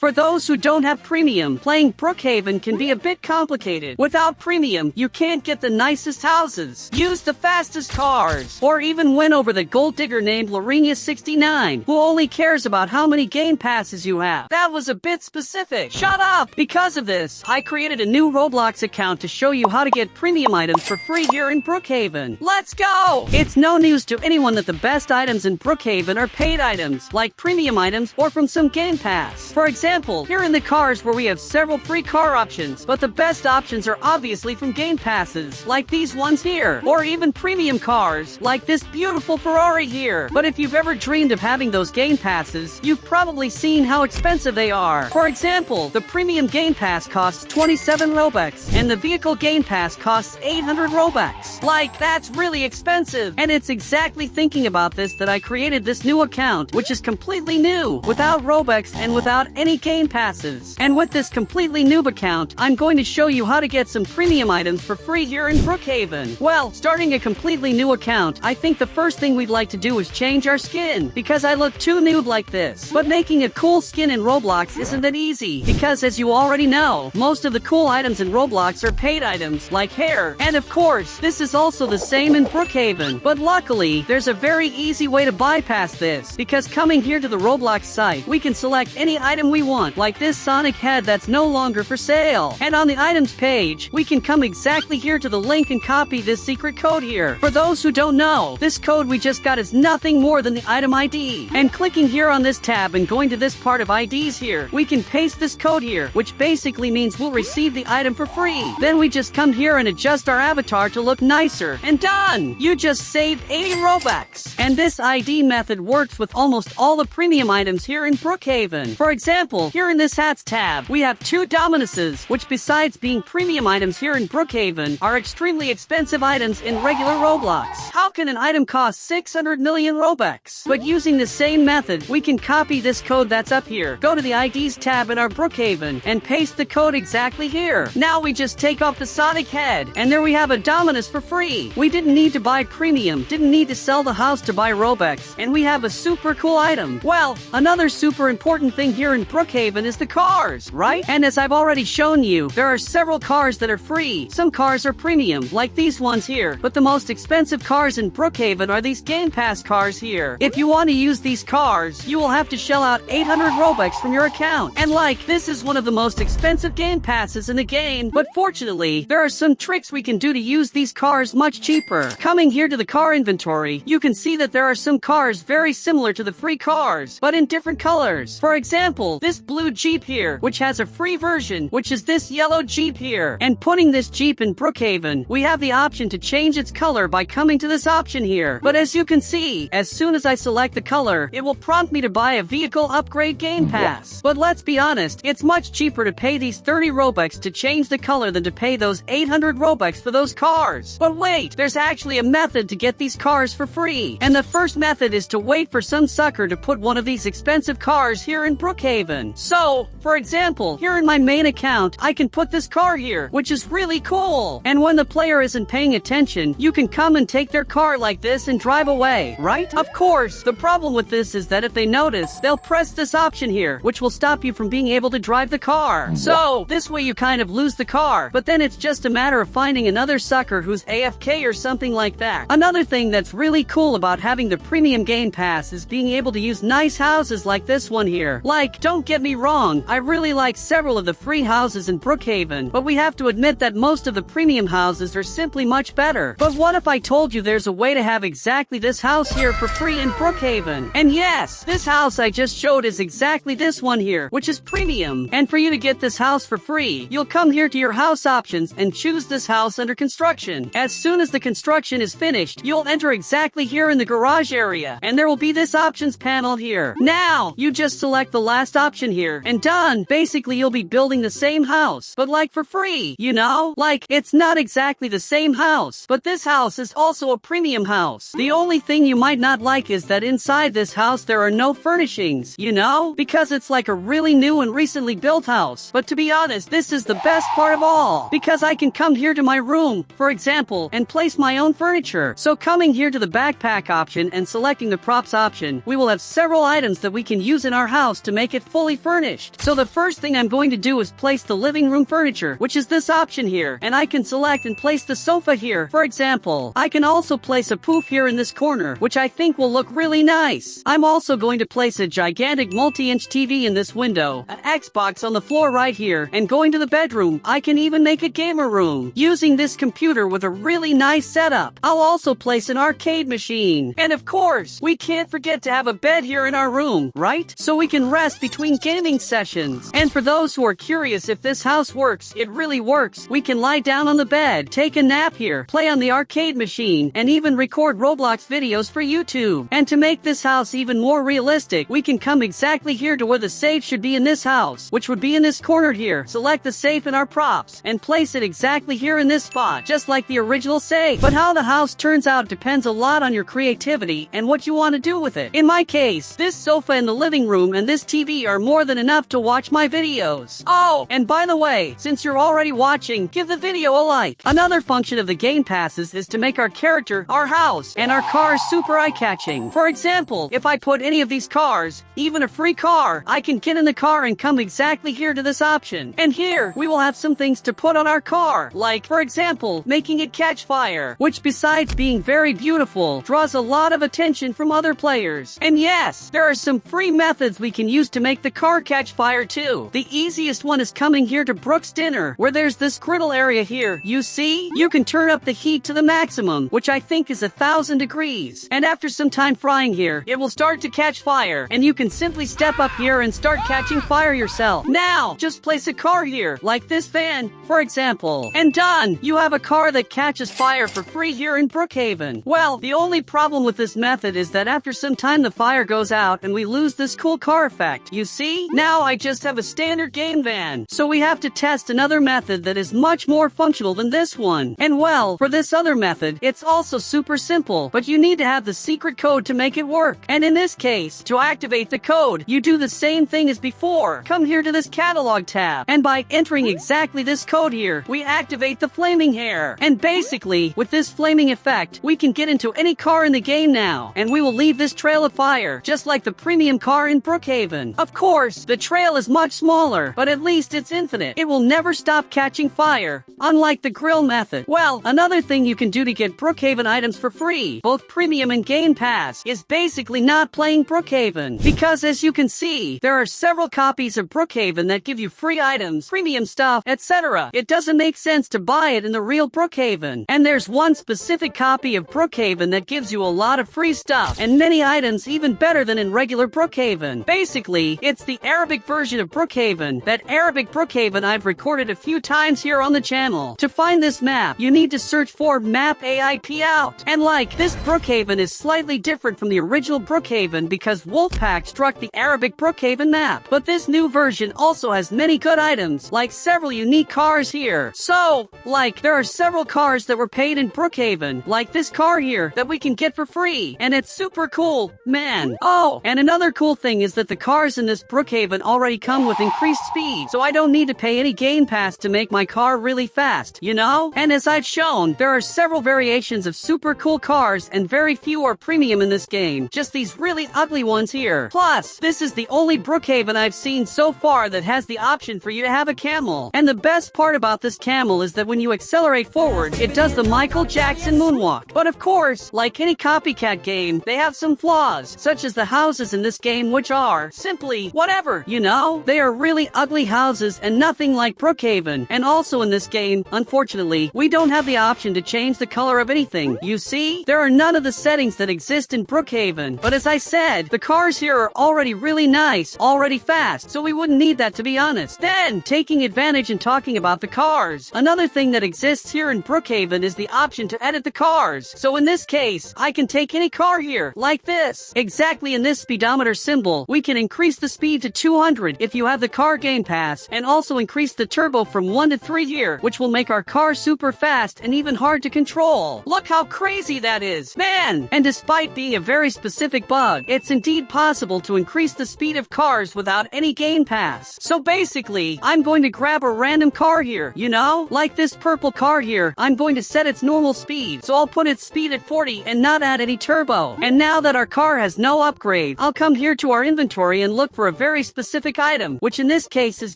For those who don't have premium, playing Brookhaven can be a bit complicated. Without premium, you can't get the nicest houses, use the fastest cars, or even win over the gold digger named 𝐂𝐥𝐢𝐜69, who only cares about how many game passes you have. That was a bit specific. Shut up! Because of this, I created a new Roblox account to show you how to get premium items for free here in Brookhaven. Let's go! It's no news to anyone that the best items in Brookhaven are paid items, like premium items or from some game pass. For example, here in the cars where we have several free car options, but the best options are obviously from game passes, like these ones here, or even premium cars, like this beautiful Ferrari here. But if you've ever dreamed of having those game passes, you've probably seen how expensive they are. For example, the premium game pass costs 27 Robux, and the vehicle game pass costs 800 Robux. Like, that's really expensive. And it's exactly thinking about this that I created this new account, which is completely new, without Robux and without any game passes. And with this completely noob account, I'm going to show you how to get some premium items for free here in Brookhaven. Well, starting a completely new account, I think the first thing we'd like to do is change our skin, because I look too noob like this. But making a cool skin in Roblox isn't that easy, because as you already know, most of the cool items in Roblox are paid items, like hair. And of course, this is also the same in Brookhaven. But luckily, there's a very easy way to bypass this, because coming here to the Roblox site, we can select any item we want, like this Sonic head that's no longer for sale. And on the items page, we can come exactly here to the link and copy this secret code here. For those who don't know, this code we just got is nothing more than the item ID. And clicking here on this tab and going to this part of IDs here, we can paste this code here, which basically means we'll receive the item for free. Then we just come here and adjust our avatar to look nicer, and done! You just saved 80 Robux. And this ID method works with almost all the premium items here in Brookhaven. For example, here in this hats tab, we have two Dominuses, which besides being premium items here in Brookhaven, are extremely expensive items in regular Roblox. How can an item cost 600 million Robux? But using the same method, we can copy this code that's up here, go to the IDs tab in our Brookhaven, and paste the code exactly here. Now we just take off the Sonic head, and there we have a Dominus for free. We didn't need to buy premium, didn't need to sell the house to buy Robux, and we have a super cool item. Well, another super important thing here in Brookhaven is the cars, right? And as I've already shown you, there are several cars that are free. Some cars are premium, like these ones here, but the most expensive cars in Brookhaven are these Game Pass cars here. If you want to use these cars, you will have to shell out 800 Robux from your account. And like, this is one of the most expensive Game Passes in the game, but fortunately, there are some tricks we can do to use these cars much cheaper. Coming here to the car inventory, you can see that there are some cars very similar to the free cars, but in different colors. For example, this blue Jeep here, which has a free version, which is this yellow Jeep here. And putting this Jeep in Brookhaven, we have the option to change its color by coming to this option here. But as you can see, as soon as I select the color, it will prompt me to buy a vehicle upgrade game pass. But let's be honest, it's much cheaper to pay these 30 Robux to change the color than to pay those 800 Robux for those cars. But wait, there's actually a method to get these cars for free. And the first method is to wait for some sucker to put one of these expensive cars here in Brookhaven. So, for example, here in my main account, I can put this car here, which is really cool. And when the player isn't paying attention, you can come and take their car like this and drive away, right? Of course, the problem with this is that if they notice, they'll press this option here, which will stop you from being able to drive the car. So, this way you kind of lose the car, but then it's just a matter of finding another sucker who's AFK or something like that. Another thing that's really cool about having the premium game pass is being able to use nice houses like this one here. Like, don't get me wrong, I really like several of the free houses in Brookhaven, but we have to admit that most of the premium houses are simply much better. But what if I told you there's a way to have exactly this house here for free in Brookhaven? And yes, this house I just showed is exactly this one here, which is premium. And for you to get this house for free, you'll come here to your house options and choose this house under construction. As soon as the construction is finished, you'll enter exactly here in the garage area, and there will be this options panel here. Now, you just select the last option here, and done! Basically, you'll be building the same house, but like for free, you know? Like, it's not exactly the same house, but this house is also a premium house. The only thing you might not like is that inside this house there are no furnishings, you know? Because it's like a really new and recently built house. But to be honest, this is the best part of all, because I can come here to my room, for example, and place my own furniture. So coming here to the backpack option and selecting the props option, we will have several items that we can use in our house to make it fully fully furnished. So the first thing I'm going to do is place the living room furniture, which is this option here, and I can select and place the sofa here. For example, I can also place a poof here in this corner, which I think will look really nice. I'm also going to place a gigantic multi-inch TV in this window, an Xbox on the floor right here, and going to the bedroom, I can even make a gamer room using this computer with a really nice setup. I'll also place an arcade machine. And of course, we can't forget to have a bed here in our room, right? So we can rest between gaming sessions. And for those who are curious if this house works, it really works. We can lie down on the bed, take a nap here, play on the arcade machine, and even record Roblox videos for YouTube. And to make this house even more realistic, we can come exactly here to where the safe should be in this house, which would be in this corner here. Select the safe in our props, and place it exactly here in this spot, just like the original safe. But how the house turns out depends a lot on your creativity and what you want to do with it. In my case, this sofa in the living room and this TV are more than enough to watch my videos. Oh, and by the way, since you're already watching, give the video a like. Another function of the game passes is to make our character, our house, and our cars super eye-catching. For example, if I put any of these cars, even a free car, I can get in the car and come exactly here to this option. And here, we will have some things to put on our car, like, for example, making it catch fire, which besides being very beautiful, draws a lot of attention from other players. And yes, there are some free methods we can use to make the car catch fire too. The easiest one is coming here to Brooke's dinner, where there's this griddle area here. You see? You can turn up the heat to the maximum, which I think is 1,000 degrees. And after some time frying here, it will start to catch fire, and you can simply step up here and start catching fire yourself. Now, just place a car here, like this van, for example. And done! You have a car that catches fire for free here in Brookhaven. Well, the only problem with this method is that after some time the fire goes out and we lose this cool car effect. You see? Now I just have a standard game van. So we have to test another method that is much more functional than this one. And well, for this other method, it's also super simple, but you need to have the secret code to make it work. And in this case, to activate the code, you do the same thing as before. Come here to this catalog tab, and by entering exactly this code here, we activate the flaming hair. And basically, with this flaming effect, we can get into any car in the game now, and we will leave this trail of fire, just like the premium car in Brookhaven. Of course, the trail is much smaller, but at least it's infinite. It will never stop catching fire, unlike the grill method. Well, another thing you can do to get Brookhaven items for free, both premium and game pass, is basically not playing Brookhaven. Because as you can see, there are several copies of Brookhaven that give you free items, premium stuff, etc. It doesn't make sense to buy it in the real Brookhaven. And there's one specific copy of Brookhaven that gives you a lot of free stuff, and many items even better than in regular Brookhaven. Basically, it's the Arabic version of Brookhaven. That Arabic Brookhaven I've recorded a few times here on the channel. To find this map, you need to search for map AIP out. And like, this Brookhaven is slightly different from the original Brookhaven because Wolfpack struck the Arabic Brookhaven map. But this new version also has many good items, like several unique cars here. So, like, there are several cars that were paid in Brookhaven, like this car here that we can get for free, and it's super cool, man. Oh, and another cool thing is that the cars in this Brookhaven already come with increased speed, so I don't need to pay any game pass to make my car really fast, you know? And as I've shown, there are several variations of super cool cars, and very few are premium in this game, just these really ugly ones here. Plus, this is the only Brookhaven I've seen so far that has the option for you to have a camel. And the best part about this camel is that when you accelerate forward, it does the Michael Jackson moonwalk. But of course, like any copycat game, they have some flaws, such as the houses in this game, which are simply whatever, you know? They are really ugly houses and nothing like Brookhaven. And also in this game, unfortunately, we don't have the option to change the color of anything. You see? There are none of the settings that exist in Brookhaven. But as I said, the cars here are already really nice, already fast, so we wouldn't need that, to be honest. Then, taking advantage and talking about the cars, another thing that exists here in Brookhaven is the option to edit the cars. So in this case, I can take any car here, like this. Exactly in this speedometer symbol, we can increase the speed to 200 if you have the car game pass, and also increase the turbo from 1 to 3 here, which will make our car super fast and even hard to control. Look how crazy that is, man! And despite being a very specific bug, it's indeed possible to increase the speed of cars without any game pass. So basically, I'm going to grab a random car here, you know? Like this purple car here, I'm going to set its normal speed, so I'll put its speed at 40 and not add any turbo. And now that our car has no upgrade, I'll come here to our inventory and look for a very specific item, which in this case is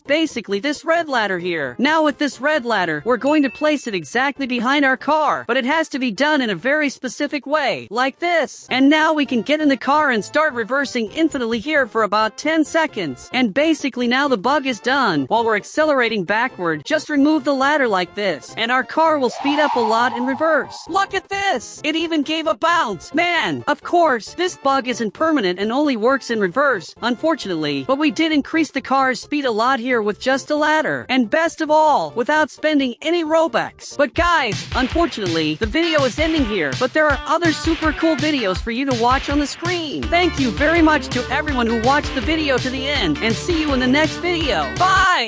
basically this red ladder here. Now with this red ladder, we're going to place it exactly behind our car, but it has to be done in a very specific way, like this. And now we can get in the car and start reversing infinitely here for about 10 seconds. And basically now the bug is done. While we're accelerating backward, just remove the ladder like this, and our car will speed up a lot in reverse. Look at this! It even gave a bounce! Man! Of course, this bug isn't permanent and only works in reverse, unfortunately, but we did increase the car's speed a lot here with just a ladder. And best of all, without spending any Robux. But guys, unfortunately, the video is ending here, but there are other super cool videos for you to watch on the screen. Thank you very much to everyone who watched the video to the end, and see you in the next video. Bye!